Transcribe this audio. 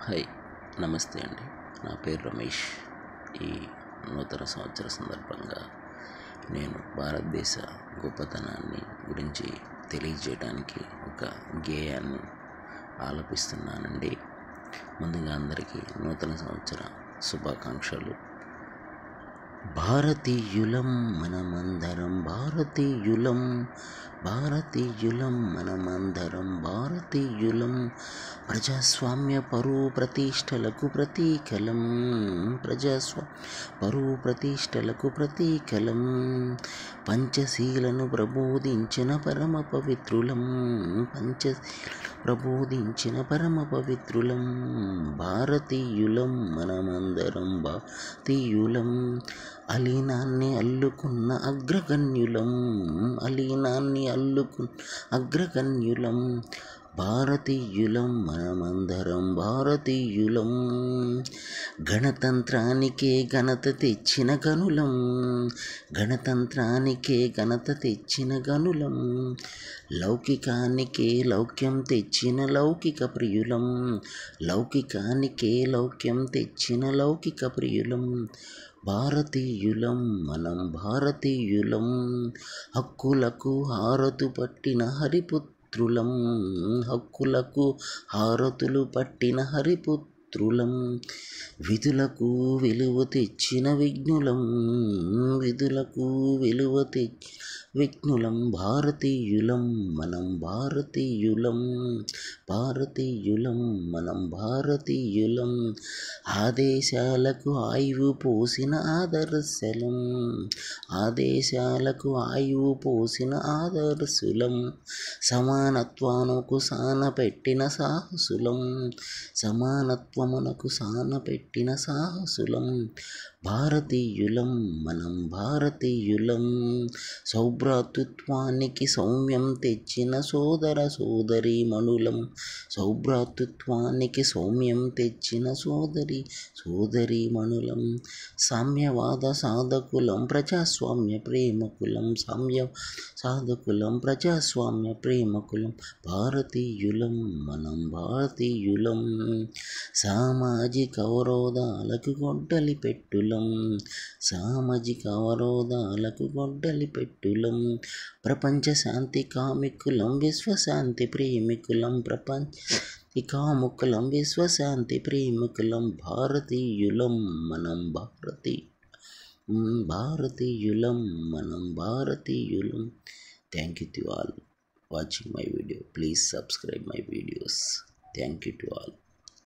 Hi, నమస్తే అండి. నా పేరు రమేష్. ఈ నూతన సంవత్సర సందర్భంగా నేను భారతదేశ గొప్పతనాన్ని గురించి తెలియజేయడానికి ఒక గేయాన్ని ఆలపిస్తున్నానండి. ముందుగా అందరికీ నూతన సంవత్సర శుభాకాంక్షలు. భారతీయులం మనమందరం, భారతీయులం భారతీయులం మనమందరం, భారతీయులం ప్రజాస్వామ్య పరువు ప్రతిష్టలకు ప్రతీకలం, పరువు ప్రతిష్టలకు ప్రతీకలం, పంచశీలను ప్రబోధించిన పరమ పవిత్రులం, ప్రబోధించిన పరమ పవిత్రులం, భారతీయులం మనమందరం, భారతీయులం అలీనాన్ని అల్లుకున్న అగ్రగణ్యులం, అగ్రగణ్యులం, భారతీయులం మనమందరం, భారతీయులం గణతంత్రానికే ఘనత తెచ్చిన గనులం, గణతంత్రానికే ఘనత తెచ్చిన గనులం, లౌకికానికే లౌక్యం తెచ్చిన లౌకిక ప్రియులం, లౌకికానికే లౌక్యం తెచ్చిన లౌకిక ప్రియులం, భారతీయులం మనం, భారతీయులం హక్కులకు హారతు పట్టిన హరిపుత్రులం, హక్కులకు హారతులు పట్టిన హరిపుత్రులం, విధులకు విలువ తెచ్చిన విఘ్నులం, విధులకు విలువ తెచ్చిన విఘ్నులం, భారతీయులం మనం, భారతీయులం భారతీయులం మనం, భారతీయులం ఆదేశాలకు ఆయువు పోసిన ఆదర్శలం, ఆదేశాలకు ఆయువు పోసిన ఆదర్శులం, సమానత్వానికి సానపెట్టిన సాహసులం, సమానత్వమునకు సానపెట్టిన సాహసులం, భారతీయులం మనం, భారతీయులం సౌభ్రాతృత్వానికి సౌమ్యం తెచ్చిన సోదర సోదరీమణులం, సౌభ్రాతృత్వానికి సౌమ్యం తెచ్చిన సోదరీమణులం, సామ్యవాద సాధకులం ప్రజాస్వామ్య ప్రేమకులం, సాధకులం ప్రజాస్వామ్య ప్రేమకులం, భారతీయులం మనం, భారతీయులం సామాజిక అవరోధాలకు గొడ్డలి పెట్టులం, సామాజిక అవరోధాలకు గొడ్డలి పెట్టులం, ప్రపంచ శాంతి కామికులం విశ్వశాంతి ప్రేమికులం, ప్రపంచ కాముకులం విశ్వశాంతి ప్రేమికులం, భారతీయులం మనం, భారతీయులం మనం, భారతీయులం. Thank you to all watching my video. Please subscribe my videos. Thank you to all.